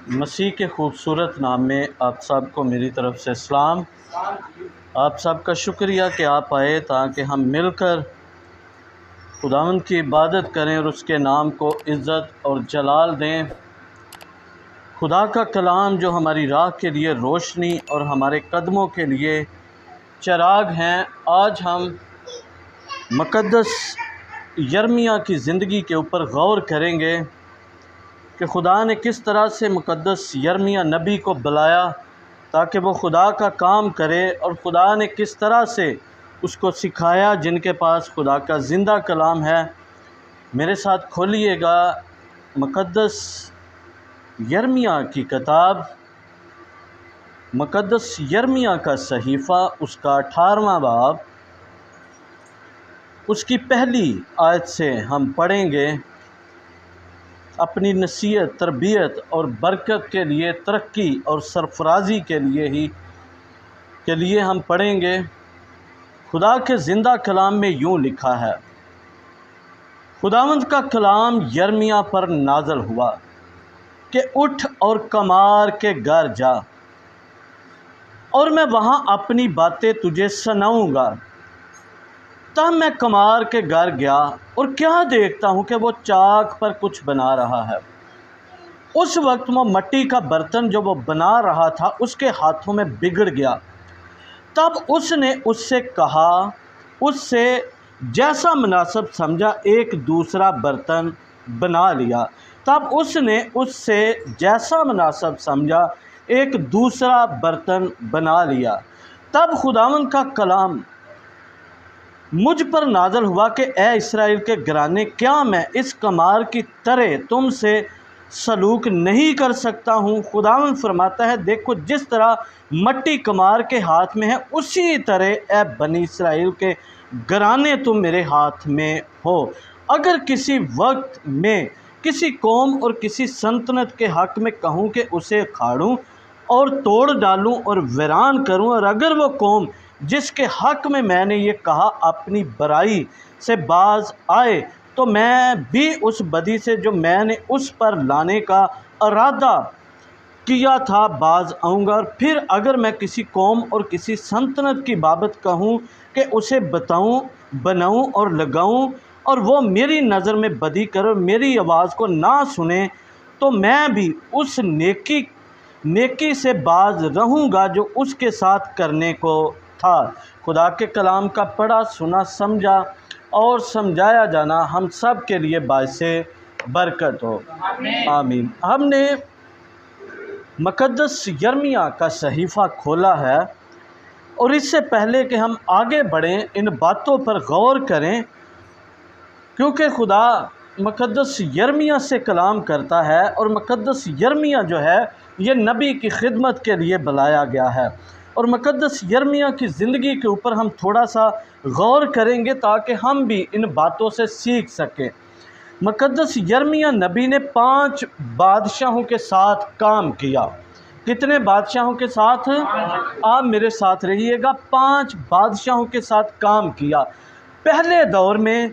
مسیح کے خوبصورت نام میں آپ سب کو میری طرف سے سلام۔ آپ سب کا شکریہ کہ آپ آئے تاکہ ہم مل کر خداوند کی عبادت کریں اور اس کے نام کو عزت اور جلال دیں۔ خدا کا کلام جو ہماری راہ کے لیے روشنی اور ہمارے قدموں کے لیے چراغ ہیں، آج ہم مقدس یرمیہ کی زندگی کے اوپر غور کریں گے کہ خدا نے کس طرح سے مقدس یرمیہ نبی کو بلایا تاکہ وہ خدا کا کام کرے، اور خدا نے کس طرح سے اس کو سکھایا جن کے پاس خدا کا زندہ کلام ہے۔ میرے ساتھ کھولیے گا مقدس یرمیہ کی کتاب، مقدس یرمیہ کا صحیفہ، اس کا 18واں باب، اس کی پہلی آیت سے ہم پڑھیں گے۔ اپنی نصیحت، تربیت اور برکت کے لیے، ترقی اور سرفرازی کے لیے ہم پڑھیں گے۔ خدا کے زندہ کلام میں یوں لکھا ہے: خداوند کا کلام یرمیہ پر نازل ہوا کہ اٹھ اور کمار کے گھر جا، اور میں وہاں اپنی باتیں تجھے سناؤں گا۔ تب میں کمار کے گھر گیا اور کیا دیکھتا ہوں کہ وہ چاک پر کچھ بنا رہا ہے۔ اس وقت وہ مٹی کا برتن جو وہ بنا رہا تھا اس کے ہاتھوں میں بگڑ گیا۔ تب اس نے اس سے کہا، اس سے جیسا مناسب سمجھا ایک دوسرا برتن بنا لیا۔ تب اس نے اس سے جیسا مناسب سمجھا ایک دوسرا برتن بنا لیا۔ تب خداوند کا کلام مجھ پر نازل ہوا کہ اے اسرائیل کے گھرانے، کیا میں اس کمار کی طرح تم سے سلوک نہیں کر سکتا ہوں؟ خداوند فرماتا ہے، دیکھو جس طرح مٹی کمار کے ہاتھ میں ہے، اسی طرح اے بنی اسرائیل کے گھرانے تم میرے ہاتھ میں ہو۔ اگر کسی وقت میں کسی قوم اور کسی سلطنت کے حق میں کہوں کہ اسے کھاڑوں اور توڑ ڈالوں اور ویران کروں، اور اگر وہ قوم جس کے حق میں نے یہ کہا اپنی برائی سے باز آئے، تو میں بھی اس بدی سے جو میں نے اس پر لانے کا ارادہ کیا تھا باز آؤں گا۔ اور پھر اگر میں کسی قوم اور کسی سلطنت کی بابت کہوں کہ اسے بناؤں اور لگاؤں، اور وہ میری نظر میں بدی کرے اور میری آواز کو نہ سنے، تو میں بھی اس نیکی سے باز رہوں گا جو اس کے ساتھ کرنے کو تھا۔ خدا کے کلام کا پڑھا، سنا، سمجھا اور سمجھایا جانا ہم سب کے لیے باعث برکت ہو، آمین۔ ہم نے مقدس یرمیہ کا صحیفہ کھولا ہے، اور اس سے پہلے کہ ہم آگے بڑھیں ان باتوں پر غور کریں، کیونکہ خدا مقدس یرمیہ سے کلام کرتا ہے، اور مقدس یرمیہ جو ہے یہ نبی کی خدمت کے لیے بلایا گیا ہے، اور مقدس یرمیہ کی زندگی کے اوپر ہم تھوڑا سا غور کریں گے تاکہ ہم بھی ان باتوں سے سیکھ سکیں۔ مقدس یرمیہ نبی نے 5 بادشاہوں کے ساتھ کام کیا۔ کتنے بادشاہوں کے ساتھ؟ آپ میرے ساتھ رہیے گا۔ 5 بادشاہوں کے ساتھ کام کیا۔ پہلے دور میں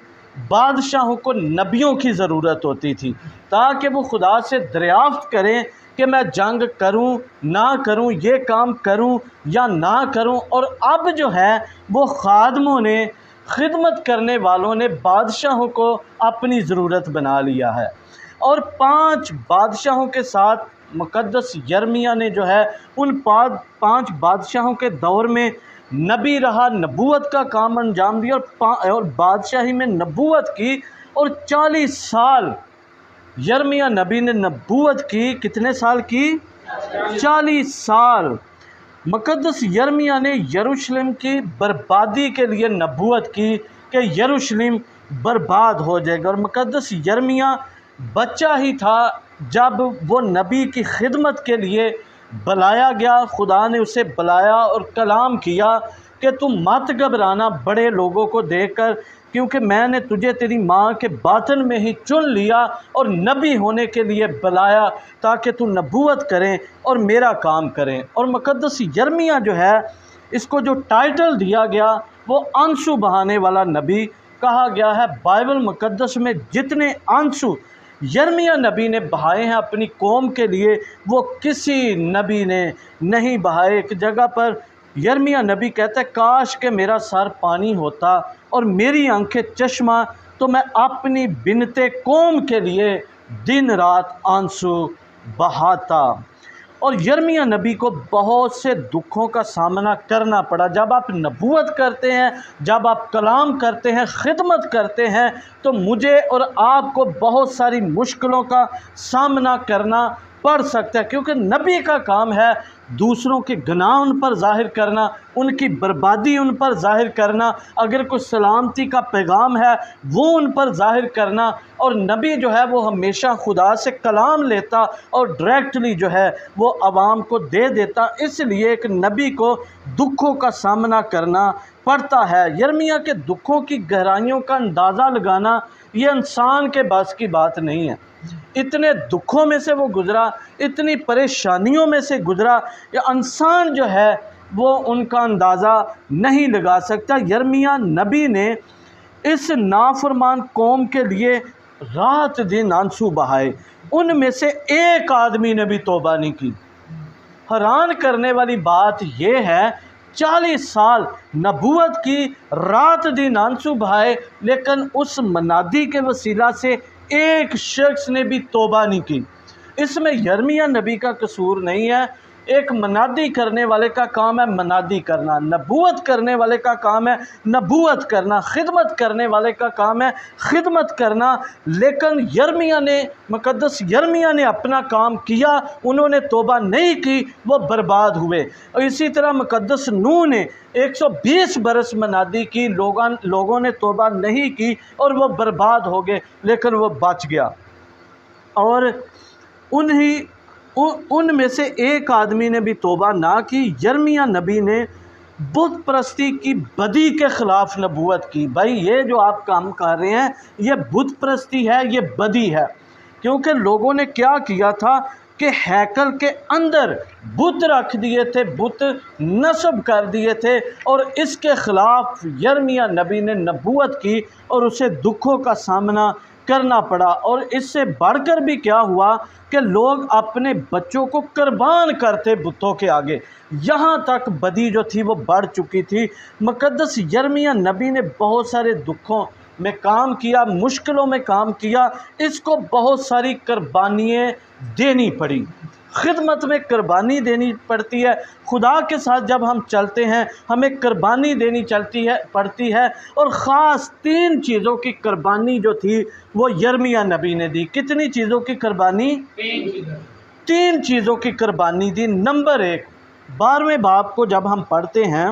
بادشاہوں کو نبیوں کی ضرورت ہوتی تھی تاکہ وہ خدا سے دریافت کریں کہ میں جنگ کروں نہ کروں، یہ کام کروں یا نہ کروں۔ اور اب جو ہے وہ خادموں نے، خدمت کرنے والوں نے بادشاہوں کو اپنی ضرورت بنا لیا ہے، اور 5 بادشاہوں کے ساتھ مقدس یرمیہ نے جو ہے ان 5 بادشاہوں کے دور میں نبی رہا، نبوت کا کام انجام دیا، اور بادشاہی میں نبوت کی، اور 40 سال یرمیہ نبی نے نبوت کی۔ کتنے سال کی؟ 40 سال۔ مقدس یرمیہ نے یروشلم کی بربادی کے لیے نبوت کی کہ یروشلم برباد ہو جائے گا، اور مقدس یرمیہ بچہ ہی تھا جب وہ نبی کی خدمت کے لیے بلایا گیا۔ خدا نے اسے بلایا اور کلام کیا کہ تم مت گھبرانا بڑے لوگوں کو دیکھ کر، کیونکہ میں نے تجھے تیری ماں کے باطن میں ہی چن لیا اور نبی ہونے کے لیے بلایا تاکہ تو نبوت کریں اور میرا کام کریں۔ اور مقدس یرمیہ جو ہے، اس کو جو ٹائٹل دیا گیا وہ آنسو بہانے والا نبی کہا گیا ہے۔ بائبل مقدس میں جتنے آنسو یرمیہ نبی نے بہائے ہیں اپنی قوم کے لیے، وہ کسی نبی نے نہیں بہائے۔ ایک جگہ پر یرمیہ نبی کہتا ہے کاش کہ میرا سر پانی ہوتا اور میری آنکھیں چشمہ، تو میں اپنی بنت قوم کے لیے دن رات آنسو بہاتا۔ اور یرمیہ نبی کو بہت سے دکھوں کا سامنا کرنا پڑا۔ جب آپ نبوت کرتے ہیں، جب آپ کلام کرتے ہیں، خدمت کرتے ہیں، تو مجھے اور آپ کو بہت ساری مشکلوں کا سامنا کرنا پڑ سکتا ہے، کیونکہ نبی کا کام ہے دوسروں کے گناہ ان پر ظاہر کرنا، ان کی بربادی ان پر ظاہر کرنا، اگر کوئی سلامتی کا پیغام ہے وہ ان پر ظاہر کرنا۔ اور نبی جو ہے وہ ہمیشہ خدا سے کلام لیتا اور ڈائریکٹلی جو ہے وہ عوام کو دے دیتا، اس لیے ایک نبی کو دکھوں کا سامنا کرنا پڑتا ہے۔ یرمیہ کے دکھوں کی گہرائیوں کا اندازہ لگانا یہ انسان کے بس کی بات نہیں ہے۔ اتنے دکھوں میں سے وہ گزرا، اتنی پریشانیوں میں سے گزرا کہ انسان جو ہے وہ ان کا اندازہ نہیں لگا سکتا۔ یرمیہ نبی نے اس نافرمان قوم کے لیے رات دن آنسو بہائے، ان میں سے ایک آدمی نے بھی توبہ نہیں کی۔ حیران کرنے والی بات یہ ہے 40 سال نبوت کی، رات دن آنسو بہائے، لیکن اس منادی کے وسیلہ سے ایک شخص نے بھی توبہ نہیں کی۔ اس میں یرمیہ نبی کا قصور نہیں ہے۔ ایک منادی کرنے والے کا کام ہے منادی کرنا، نبوت کرنے والے کا کام ہے نبوت کرنا، خدمت کرنے والے کا کام ہے خدمت کرنا، لیکن یرمیہ نے، مقدس یرمیہ نے اپنا کام کیا، انہوں نے توبہ نہیں کی، وہ برباد ہوئے۔ اور اسی طرح مقدس نوح نے 120 برس منادی کی، لوگوں نے توبہ نہیں کی اور وہ برباد ہو گئے، لیکن وہ بچ گیا۔ اور ان میں سے ایک آدمی نے بھی توبہ نہ کی۔ یرمیہ نبی نے بت پرستی کی بدی کے خلاف نبوت کی۔ بھائی یہ جو آپ کام کر رہے ہیں یہ بت پرستی ہے، یہ بدی ہے، کیونکہ لوگوں نے کیا کیا تھا کہ ہیکل کے اندر بت رکھ دیے تھے، بت نصب کر دیے تھے، اور اس کے خلاف یرمیہ نبی نے نبوت کی اور اسے دکھوں کا سامنا کرنا پڑا۔ اور اس سے بڑھ کر بھی کیا ہوا کہ لوگ اپنے بچوں کو قربان کرتے بتوں کے آگے، یہاں تک بدی جو تھی وہ بڑھ چکی تھی۔ مقدس یرمیہ نبی نے بہت سارے دکھوں میں کام کیا، مشکلوں میں کام کیا، اس کو بہت ساری قربانیاں دینی پڑی، خدمت میں قربانی دینی پڑتی ہے۔ خدا کے ساتھ جب ہم چلتے ہیں ہمیں قربانی دینی پڑتی ہے، اور خاص 3 چیزوں کی قربانی جو تھی وہ یرمیہ نبی نے دی۔ کتنی چیزوں کی قربانی؟ 3 چیزوں کی قربانی دی۔ نمبر 1، 12ویں باب کو جب ہم پڑھتے ہیں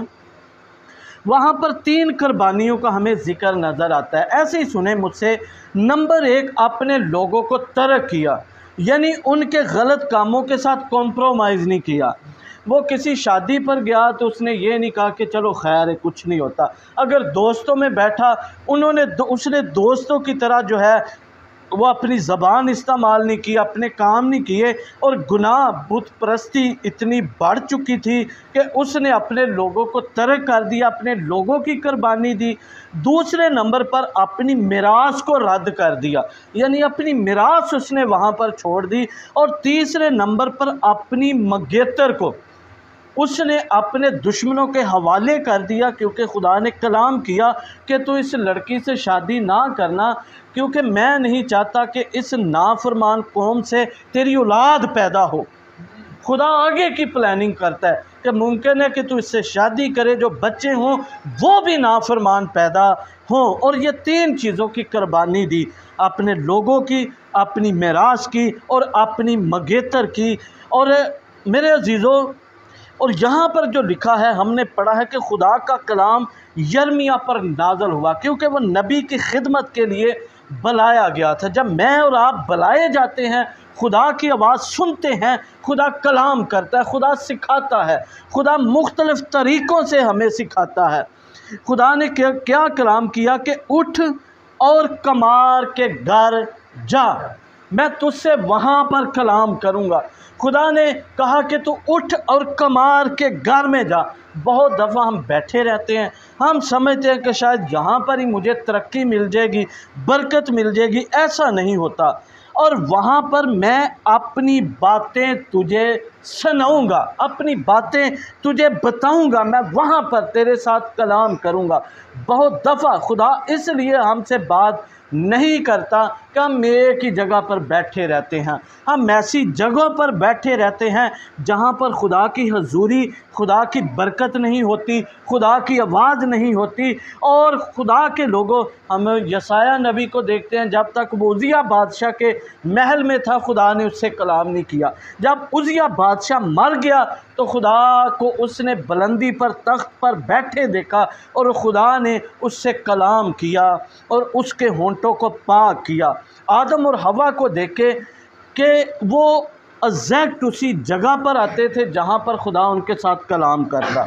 وہاں پر 3 قربانیوں کا ہمیں ذکر نظر آتا ہے۔ ایسے ہی سنیں مجھ سے۔ نمبر 1، اپنے لوگوں کو ترک کیا، یعنی ان کے غلط کاموں کے ساتھ کمپرومائز نہیں کیا۔ وہ کسی شادی پر گیا تو اس نے یہ نہیں کہا کہ چلو خیر ہے کچھ نہیں ہوتا۔ اگر دوستوں میں بیٹھا اس نے دوستوں کی طرح جو ہے وہ اپنی زبان استعمال نہیں کی، اپنے کام نہیں کیے، اور گناہ بت پرستی اتنی بڑھ چکی تھی کہ اس نے اپنے لوگوں کو ترک کر دیا، اپنے لوگوں کی قربانی دی۔ دوسرے نمبر پر اپنی میراث کو رد کر دیا، یعنی اپنی میراث اس نے وہاں پر چھوڑ دی۔ اور تیسرے نمبر پر اپنی مگیتر کو اس نے اپنے دشمنوں کے حوالے کر دیا، کیونکہ خدا نے کلام کیا کہ تو اس لڑکی سے شادی نہ کرنا، کیونکہ میں نہیں چاہتا کہ اس نافرمان قوم سے تیری اولاد پیدا ہو۔ خدا آگے کی پلاننگ کرتا ہے کہ ممکن ہے کہ تو اس سے شادی کرے، جو بچے ہوں وہ بھی نافرمان پیدا ہوں۔ اور یہ 3 چیزوں کی قربانی دی، اپنے لوگوں کی، اپنی میراث کی، اور اپنی مگیتر کی۔ اور میرے عزیزوں، اور یہاں پر جو لکھا ہے ہم نے پڑھا ہے کہ خدا کا کلام یرمیہ پر نازل ہوا، کیونکہ وہ نبی کی خدمت کے لیے بلایا گیا تھا۔ جب میں اور آپ بلائے جاتے ہیں، خدا کی آواز سنتے ہیں، خدا کلام کرتا ہے، خدا سکھاتا ہے، خدا مختلف طریقوں سے ہمیں سکھاتا ہے۔ خدا نے کیا کلام کیا کہ اٹھ اور کمار کے گھر جا، میں تجھ سے وہاں پر کلام کروں گا۔ خدا نے کہا کہ تو اٹھ اور کمار کے گھر میں جا۔ بہت دفعہ ہم بیٹھے رہتے ہیں، ہم سمجھتے ہیں کہ شاید یہاں پر ہی مجھے ترقی مل جائے گی، برکت مل جائے گی۔ ایسا نہیں ہوتا۔ اور وہاں پر میں اپنی باتیں تجھے سناؤں گا، اپنی باتیں تجھے بتاؤں گا، میں وہاں پر تیرے ساتھ کلام کروں گا۔ بہت دفعہ خدا اس لیے ہم سے بات نہیں کرتا کہ ہم ایک ہی جگہ پر بیٹھے رہتے ہیں، ہم ایسی جگہوں پر بیٹھے رہتے ہیں جہاں پر خدا کی حضوری، خدا کی برکت نہیں ہوتی، خدا کی آواز نہیں ہوتی۔ اور خدا کے لوگوں، ہم یسایہ نبی کو دیکھتے ہیں، جب تک وہ عزیہ بادشاہ کے محل میں تھا خدا نے اس سے کلام نہیں کیا۔ جب عزیہ بادشاہ مر گیا تو خدا کو اس نے بلندی پر تخت پر بیٹھے دیکھا اور خدا نے اس سے کلام کیا اور اس کے ہونٹوں کو پاک کیا۔ آدم اور حوا کو دیکھے کہ وہ ایگزیکٹ اسی جگہ پر آتے تھے جہاں پر خدا ان کے ساتھ کلام کرتا۔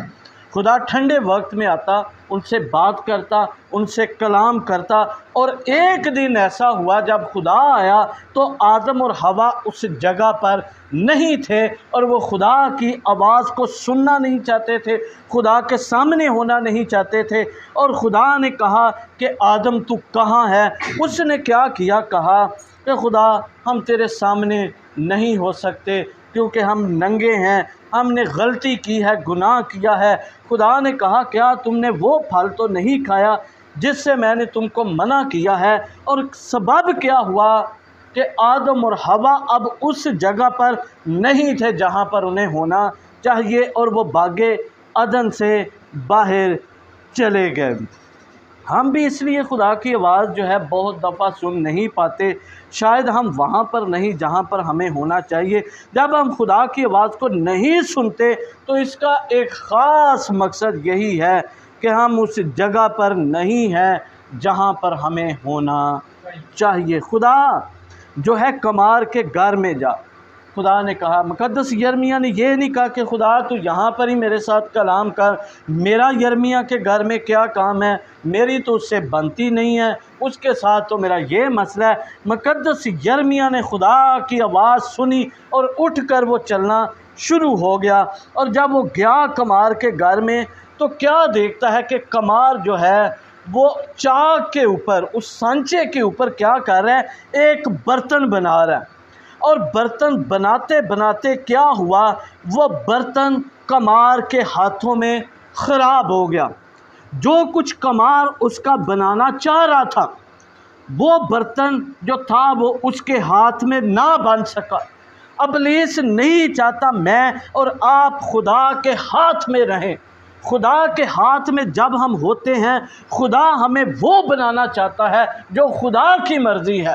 خدا ٹھنڈے وقت میں آتا، ان سے بات کرتا، ان سے کلام کرتا۔ اور ایک دن ایسا ہوا جب خدا آیا تو آدم اور حوا اس جگہ پر نہیں تھے اور وہ خدا کی آواز کو سننا نہیں چاہتے تھے، خدا کے سامنے ہونا نہیں چاہتے تھے۔ اور خدا نے کہا کہ آدم تو کہاں ہے؟ اس نے کیا کیا؟ کہا کہ خدا ہم تیرے سامنے نہیں ہو سکتے کیونکہ ہم ننگے ہیں، ہم نے غلطی کی ہے، گناہ کیا ہے۔ خدا نے کہا کیا تم نے وہ پھل تو نہیں کھایا جس سے میں نے تم کو منع کیا ہے؟ اور سبب کیا ہوا کہ آدم اور حوا اب اس جگہ پر نہیں تھے جہاں پر انہیں ہونا چاہیے، اور وہ باغ عدن سے باہر چلے گئے۔ ہم بھی اس لیے خدا کی آواز جو ہے بہت دفعہ سن نہیں پاتے، شاید ہم وہاں پر نہیں جہاں پر ہمیں ہونا چاہیے۔ جب ہم خدا کی آواز کو نہیں سنتے تو اس کا ایک خاص مقصد یہی ہے کہ ہم اس جگہ پر نہیں ہیں جہاں پر ہمیں ہونا چاہیے۔ خدا جو ہے کمار کے گھر میں جا، خدا نے کہا، مقدس یرمیہ نے یہ نہیں کہا کہ خدا تو یہاں پر ہی میرے ساتھ کلام کر، میرا یرمیہ کے گھر میں کیا کام ہے، میری تو اس سے بنتی نہیں ہے، اس کے ساتھ تو میرا یہ مسئلہ ہے۔ مقدس یرمیہ نے خدا کی آواز سنی اور اٹھ کر وہ چلنا شروع ہو گیا۔ اور جب وہ گیا کمار کے گھر میں تو کیا دیکھتا ہے کہ کمار جو ہے وہ چاک کے اوپر، اس سانچے کے اوپر کیا کر رہا ہے؟ ایک برتن بنا رہا ہے۔ اور برتن بناتے بناتے کیا ہوا؟ وہ برتن کمار کے ہاتھوں میں خراب ہو گیا۔ جو کچھ کمار اس کا بنانا چاہ رہا تھا وہ برتن جو تھا وہ اس کے ہاتھ میں نہ بن سکا۔ ابلیس نہیں چاہتا میں اور آپ خدا کے ہاتھ میں رہیں۔ خدا کے ہاتھ میں جب ہم ہوتے ہیں خدا ہمیں وہ بنانا چاہتا ہے جو خدا کی مرضی ہے،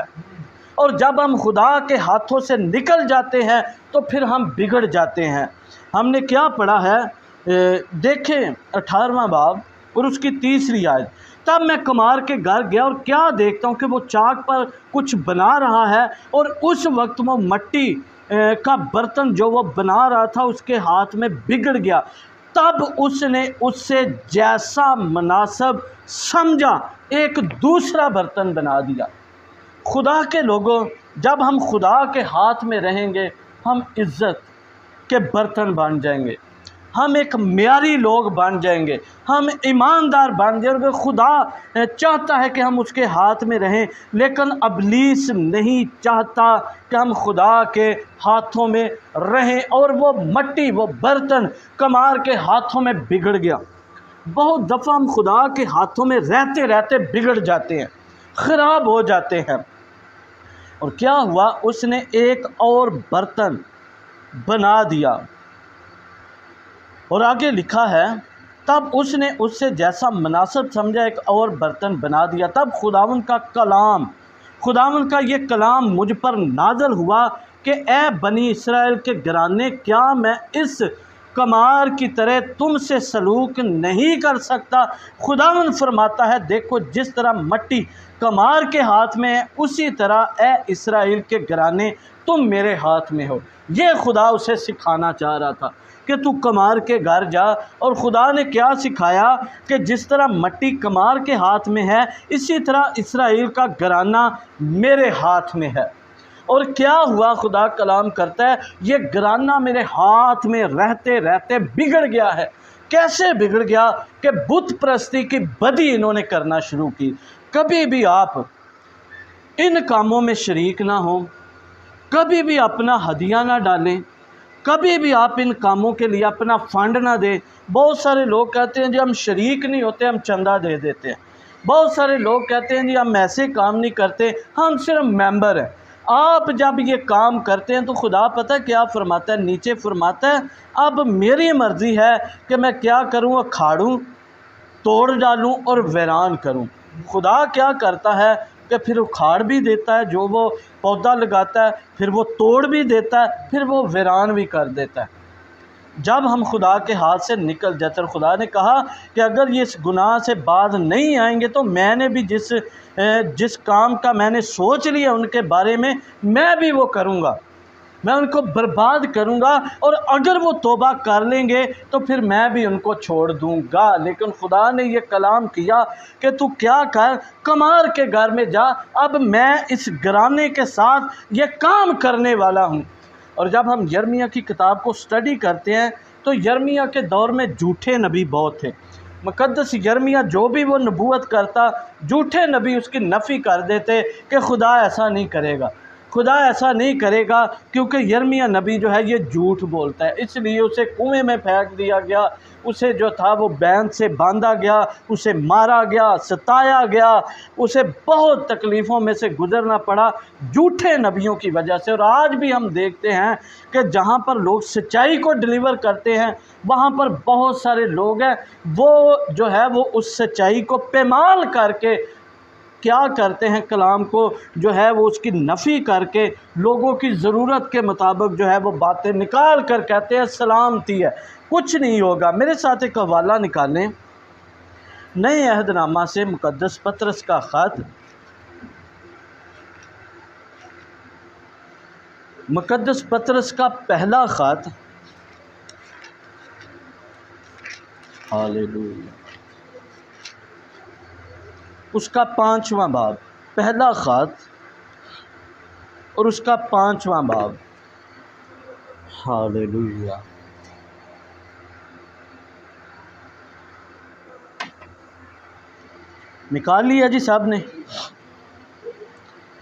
اور جب ہم خدا کے ہاتھوں سے نکل جاتے ہیں تو پھر ہم بگڑ جاتے ہیں۔ ہم نے کیا پڑھا ہے؟ دیکھیں 18واں باب اور اس کی 3 آیت۔ تب میں کمار کے گھر گیا اور کیا دیکھتا ہوں کہ وہ چاک پر کچھ بنا رہا ہے، اور اس وقت وہ مٹی کا برتن جو وہ بنا رہا تھا اس کے ہاتھ میں بگڑ گیا۔ تب اس نے اس سے جیسا مناسب سمجھا ایک دوسرا برتن بنا دیا۔ خدا کے لوگوں، جب ہم خدا کے ہاتھ میں رہیں گے ہم عزت کے برتن بن جائیں گے، ہم ایک معیاری لوگ بن جائیں گے، ہم ایماندار بن جائیں گے۔ خدا چاہتا ہے کہ ہم اس کے ہاتھ میں رہیں، لیکن ابلیس نہیں چاہتا کہ ہم خدا کے ہاتھوں میں رہیں، اور وہ مٹی، وہ برتن کمار کے ہاتھوں میں بگڑ گیا۔ بہت دفعہ ہم خدا کے ہاتھوں میں رہتے رہتے بگڑ جاتے ہیں، خراب ہو جاتے ہیں۔ اور کیا ہوا؟ اس نے ایک اور برتن بنا دیا، اور آگے لکھا ہے تب اس نے اس سے جیسا مناسب سمجھا ایک اور برتن بنا دیا۔ تب خداوند کا کلام، خداوند کا یہ کلام مجھ پر نازل ہوا کہ اے بنی اسرائیل کے گھرانے، کیا میں اس کمار کی طرح تم سے سلوک نہیں کر سکتا؟ خداوند فرماتا ہے دیکھو جس طرح مٹی کمار کے ہاتھ میں ہے اسی طرح اے اسرائیل کے گھرانے تم میرے ہاتھ میں ہو۔ یہ خدا اسے سکھانا چاہ رہا تھا کہ تو کمار کے گھر جا، اور خدا نے کیا سکھایا کہ جس طرح مٹی کمار کے ہاتھ میں ہے اسی طرح اسرائیل کا گھرانہ میرے ہاتھ میں ہے۔ اور کیا ہوا؟ خدا کلام کرتا ہے یہ گھرانہ میرے ہاتھ میں رہتے رہتے بگڑ گیا ہے۔ کیسے بگڑ گیا؟ کہ بت پرستی کی بدی انہوں نے کرنا شروع کی۔ کبھی بھی آپ ان کاموں میں شریک نہ ہوں، کبھی بھی اپنا ہدیہ نہ ڈالیں، کبھی بھی آپ ان کاموں کے لیے اپنا فنڈ نہ دیں۔ بہت سارے لوگ کہتے ہیں جی ہم شریک نہیں ہوتے، ہم چندہ دے دیتے ہیں۔ بہت سارے لوگ کہتے ہیں جی ہم ایسے کام نہیں کرتے، ہم صرف ممبر ہیں۔ آپ جب یہ کام کرتے ہیں تو خدا پتہ کیا فرماتا ہے؟ نیچے فرماتا ہے اب میری مرضی ہے کہ میں کیا کروں، اکھاڑوں، توڑ ڈالوں اور ویران کروں۔ خدا کیا کرتا ہے کہ پھر اکھاڑ بھی دیتا ہے، جو وہ پودا لگاتا ہے، پھر وہ توڑ بھی دیتا ہے، پھر وہ ویران بھی کر دیتا ہے۔ جب ہم خدا کے ہاتھ سے نکل جاتے ہیں، خدا نے کہا کہ اگر یہ اس گناہ سے باز نہیں آئیں گے تو میں نے بھی جس کام کا میں نے سوچ لیا ان کے بارے میں بھی وہ کروں گا، میں ان کو برباد کروں گا، اور اگر وہ توبہ کر لیں گے تو پھر میں بھی ان کو چھوڑ دوں گا۔ لیکن خدا نے یہ کلام کیا کہ تو کیا کر، کمار کے گھر میں جا، اب میں اس گھرانے کے ساتھ یہ کام کرنے والا ہوں۔ اور جب ہم یرمیہ کی کتاب کو سٹڈی کرتے ہیں تو یرمیہ کے دور میں جھوٹے نبی بہت تھے۔ مقدس یرمیہ جو بھی وہ نبوت کرتا، جھوٹے نبی اس کی نفی کر دیتے کہ خدا ایسا نہیں کرے گا، خدا ایسا نہیں کرے گا، کیونکہ یرمیہ نبی جو ہے یہ جھوٹ بولتا ہے، اس لیے اسے کنویں میں پھینک دیا گیا، اسے جو تھا وہ بیند سے باندھا گیا، اسے مارا گیا، ستایا گیا، اسے بہت تکلیفوں میں سے گزرنا پڑا جھوٹے نبیوں کی وجہ سے۔ اور آج بھی ہم دیکھتے ہیں کہ جہاں پر لوگ سچائی کو ڈیلیور کرتے ہیں وہاں پر بہت سارے لوگ ہیں وہ جو ہے وہ اس سچائی کو پامال کر کے کیا کرتے ہیں، کلام کو جو ہے وہ اس کی نفی کر کے لوگوں کی ضرورت کے مطابق جو ہے وہ باتیں نکال کر کہتے ہیں سلامتی ہے، کچھ نہیں ہوگا۔ میرے ساتھ ایک حوالہ نکالیں نئے عہد نامہ سے، مقدس پطرس کا خط، مقدس پطرس کا پہلا خط، ہاللویا، اس کا 5واں باب، پہلا خط اور اس کا 5واں باب، ہاللویا۔ نکال لیا جی صاحب نے؟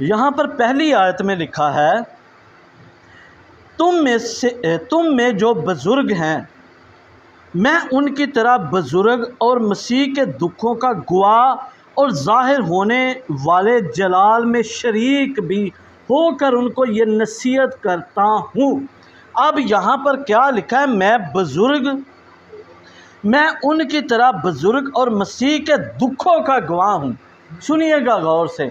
یہاں پر پہلی آیت میں لکھا ہے تم میں جو بزرگ ہیں میں ان کی طرح بزرگ اور مسیح کے دکھوں کا گواہ اور ظاہر ہونے والے جلال میں شریک بھی ہو کر ان کو یہ نصیحت کرتا ہوں۔ اب یہاں پر کیا لکھا ہے؟ میں بزرگ، میں ان کی طرح بزرگ اور مسیح کے دکھوں کا گواہ ہوں۔ سنیے گا غور سے،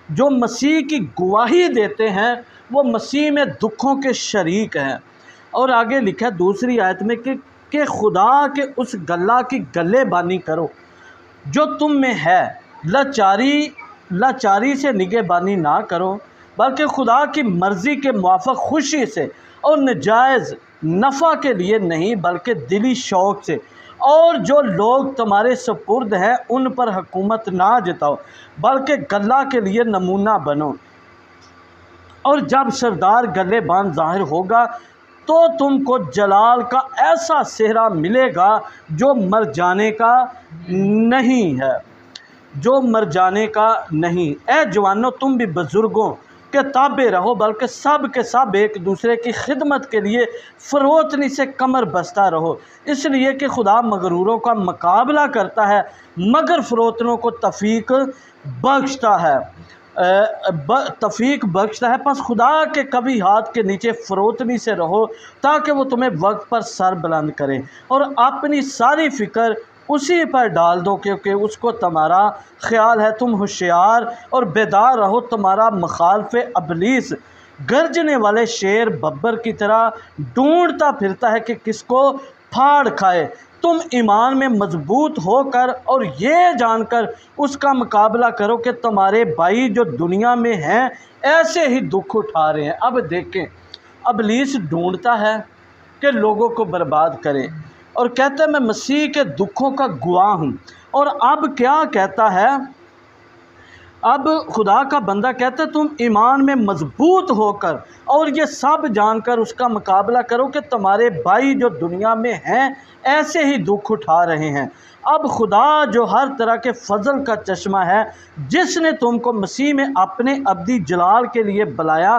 جو مسیح کی گواہی دیتے ہیں وہ مسیح میں دکھوں کے شریک ہیں۔ اور آگے لکھا ہے دوسری آیت میں کہ خدا کے اس گلہ کی گلے بانی کرو جو تم میں ہے، لاچاری سے نگہبانی نہ کرو، بلکہ خدا کی مرضی کے موافق خوشی سے اور نجائز نفع کے لیے نہیں بلکہ دلی شوق سے، اور جو لوگ تمہارے سپرد ہیں ان پر حکومت نہ جتاؤ بلکہ گلہ کے لیے نمونہ بنو۔ اور جب سردار گلے باندھ ظاہر ہوگا تو تم کو جلال کا ایسا صحرا ملے گا جو مر جانے کا نہیں ہے، جو مر جانے کا نہیں۔ اے جوانو، تم بھی بزرگوں کے تابع رہو، بلکہ سب کے سب ایک دوسرے کی خدمت کے لیے فروتنی سے کمر بستہ رہو، اس لیے کہ خدا مغروروں کا مقابلہ کرتا ہے مگر فروتنوں کو توفیق بخشتا ہے۔ پس خدا کے قوی ہاتھ کے نیچے فروتنی سے رہو تاکہ وہ تمہیں وقت پر سر بلند کرے، اور اپنی ساری فکر اسی پر ڈال دو کیونکہ اس کو تمہارا خیال ہے۔ تم ہوشیار اور بیدار رہو، تمہارا مخالف ابلیس گرجنے والے شیر ببر کی طرح ڈھونڈتا پھرتا ہے کہ کس کو پھاڑ کھائے۔ تم ایمان میں مضبوط ہو کر اور یہ جان کر اس کا مقابلہ کرو کہ تمہارے بھائی جو دنیا میں ہیں ایسے ہی دکھ اٹھا رہے ہیں۔ اب دیکھیں، ابلیس ڈھونڈتا ہے کہ لوگوں کو برباد کرے، اور کہتا ہے میں مسیح کے دکھوں کا گواہ ہوں۔ اور اب کیا کہتا ہے؟ اب خدا کا بندہ کہتا ہے تم ایمان میں مضبوط ہو کر اور یہ سب جان کر اس کا مقابلہ کرو کہ تمہارے بھائی جو دنیا میں ہیں ایسے ہی دکھ اٹھا رہے ہیں۔ اب خدا جو ہر طرح کے فضل کا چشمہ ہے، جس نے تم کو مسیح میں اپنے ابدی جلال کے لیے بلایا